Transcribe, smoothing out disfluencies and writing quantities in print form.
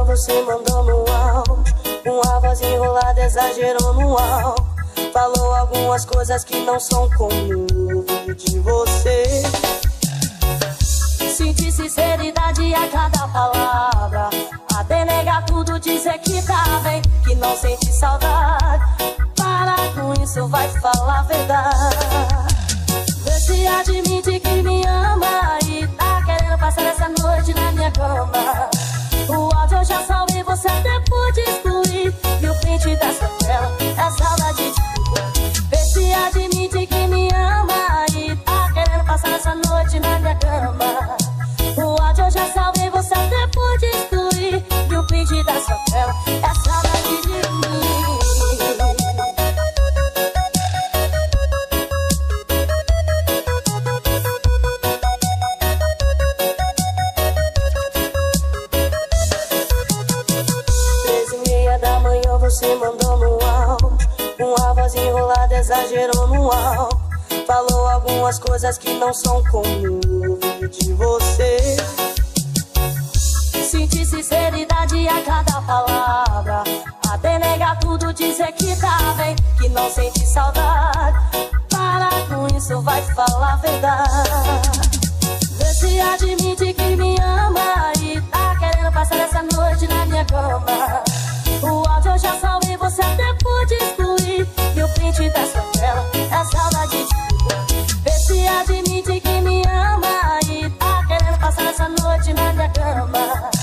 Você mandou no áudio uma voz enrolada, exagerou no áudio. Falou algumas coisas que não são comum de você. Senti sinceridade a cada palavra, até negar tudo, dizer que tá bem, que não sente saudade. Para com isso, vai falar a verdade. Vê se admite que me ama e tá querendo passar essa noite na minha cama. O áudio eu já salvei, você até pode excluir. E o print dessa tela é saudade de tu. Vê se admite que me ama e tá querendo passar essa noite na minha cama. O áudio eu já salvei, você até pode excluir. E o print dessa tela é saudade de mim. Você mandou no áudio uma voz enrolada, exagerou no áudio. Falou algumas coisas que não são comum de você. Senti sinceridade a cada palavra, até negar tudo, dizer que tá bem, que não sente saudade. Para com isso, vai falar a verdade. Vê se admite que me ama e tá querendo passar essa noite na minha cama. O áudio eu já salvei, você até pode excluir. E o print dessa tela é saudade de tu. Vê se admite que me ama e tá querendo passar essa noite na minha cama.